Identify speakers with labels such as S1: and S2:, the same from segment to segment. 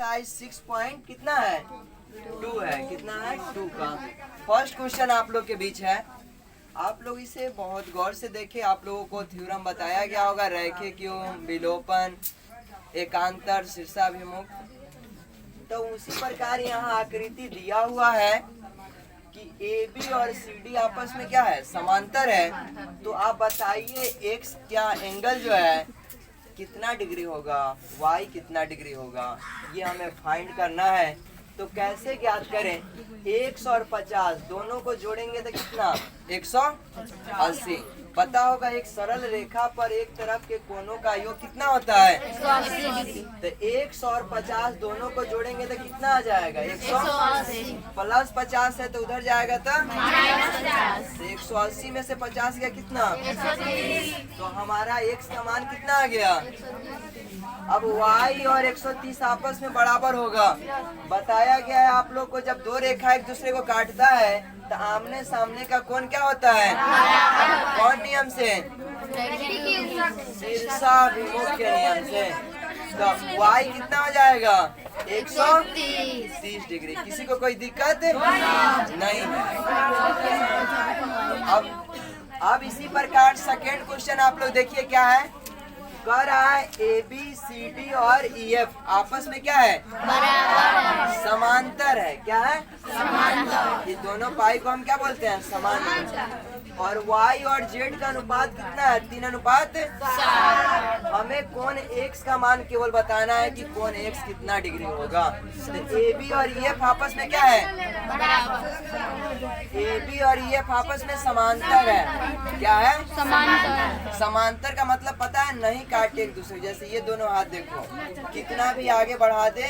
S1: Exercise 6 point कितना है 2 है। कितना है 2 का। फर्स्ट क्वेश्चन आप लोग के बीच है, आप लोग इसे बहुत गौर से देखें। आप लोगों को थ्योरम बताया गया होगा, रेखे क्यों, विलोपन, एकांतर, शीर्षाभिमुख। तो उसी प्रकार यहाँ आकृति दिया हुआ है कि AB और CD आपस में क्या है, समांतर है। तो आप बताइए एक्स क्या एंगल जो है कितना डिग्री होगा, y कितना डिग्री होगा, ये हमें फाइंड करना है। तो कैसे ज्ञात करें, 100 और 50 दोनों को जोड़ेंगे तो कितना 180। पता होगा एक सरल रेखा पर एक तरफ के कोनों का योग कितना होता है 180। तो 100 और 50 दोनों को जोड़ेंगे तो कितना आ जाएगा 180 प्लस 50 है तो उधर जाएगा तो 180 में से 50 गया कितना 130। तो हमारा x का मान कितना आ गया। अब y और 130 आपस में बराबर होगा। बताया गया है आप लोग को, जब दो रेखा एक दूसरे को काटता है तो आमने सामने का कोण क्या होता है, कौन नियम से, शीर्षाभिमुख के नियम से। तो y कितना हो जाएगा 130 डिग्री। किसी को कोई दिक्कत नहीं है। अब इसी प्रकार सेकेंड क्वेश्चन आप लोग देखिए क्या है, कह रहा है ABCD और EF आपस में क्या है, समांतर है। क्या है, समांतर। ये दोनों पाई को हम क्या बोलते हैं, समांतर। और Y और Z का अनुपात कितना है, 3:7। हमें कोण X का मान केवल बताना है कि कोण X कितना डिग्री होगा। तो AB और EF आपस में क्या है, AB और EF आपस में समांतर है। क्या है, समांतर। समांतर का मतलब पता है, नहीं काटे एक दूसरे। जैसे ये दोनों हाथ देखो, कितना भी आगे बढ़ा दे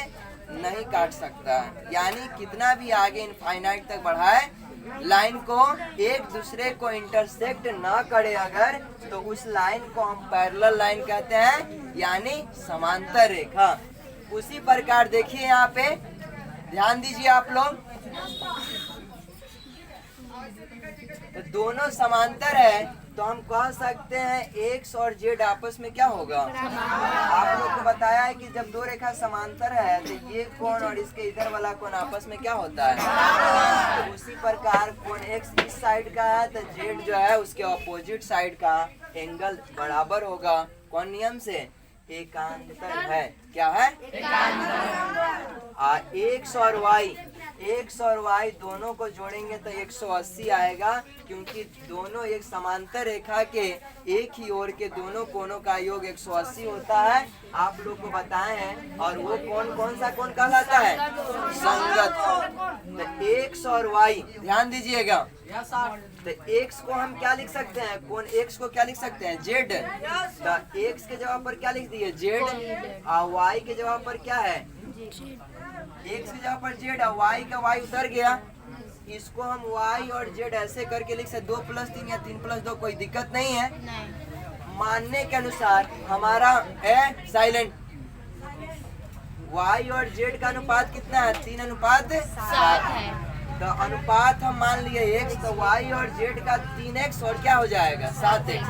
S1: नहीं काट सकता, यानी कितना भी आगे इनफाइनाइट तक बढ़ाए लाइन को एक दूसरे को इंटरसेक्ट ना करे अगर, तो उस लाइन को हम पैरेलल लाइन कहते हैं, यानी समांतर रेखा। उसी प्रकार देखिए यहाँ पे ध्यान दीजिए आप लोग, तो दोनों समांतर है तो हम कह सकते हैं x और z आपस में क्या होगा। आप लोग को बताया है कि जब दो रेखा समांतर है तो ये कोण और इसके इधर वाला कोण आपस में क्या होता है। तो उसी प्रकार कोण x इस साइड का है तो z जो है उसके अपोजिट साइड का एंगल बराबर होगा। कौन नियम से, एकांतर है। क्या है, x और y दोनों को जोड़ेंगे तो 180 आएगा, क्योंकि दोनों एक समांतर रेखा के एक ही ओर के दोनों कोणों का योग 180 होता है। आप लोग को बताए हैं। और वो कोण कौन सा कोण कहलाता है, संगत। तो x और y ध्यान दीजिएगा, तो x को हम क्या लिख सकते हैं, कोण x को क्या लिख सकते हैं, z। तो x के जवाब पर क्या लिख दिए, z। और y के जवाब पर क्या है, x के जवाब पर z। और y का y उतर गया, इसको हम y और z ऐसे करके लिख सकते, 2 + 3 या 3 + 2, कोई दिक्कत नहीं है। मानने के अनुसार हमारा है साइलेंट, y और z का अनुपात कितना है, 3:7 है। तो अनुपात हम मान लिए x, तो y और z का 3x और क्या हो जाएगा 7x।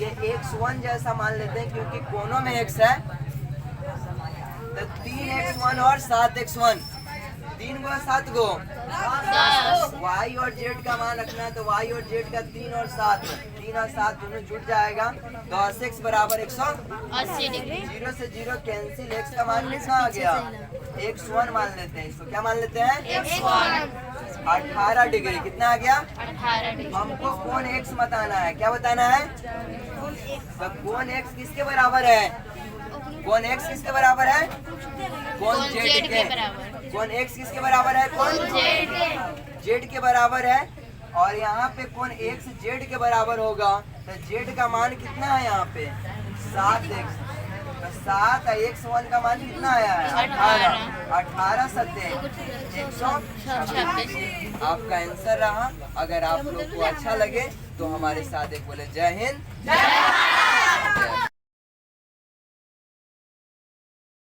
S1: ये x1 जैसा मान लेते हैं क्योंकि कोनों में x है। तो 3x1 और 7x1, 3 गो 7 गो 10। y और z का मान रखना है तो y और z का 3 और 7, 3 और 7 दोनों जुट जाएगा। 10x बराबर 180 डिग्री। 0 से 0 कैंसिल, x का मान कितना आ गया, x1 मान लेते हैं। इसको क्या मान लेते हैं, x1। 18 डिग्री। कितना आ गया, 18 डिग्री। हमको कोण x बताना है। क्या बताना है, तो कोण x किसके बराबर है, कोण x किसके बराबर है, कोण z के बराबर। कोण x किसके बराबर है, कोण z के बराबर है। और यहाँ पे कोण x z के बराबर होगा तो z का मान कितना है यहाँ पे 7x। तो 7 x1 का मान कितना आया है 18 7 126। आपका आंसर रहा। अगर आप लोग को अच्छा लगे तो हमारे साथ एक बोले जय हिंद।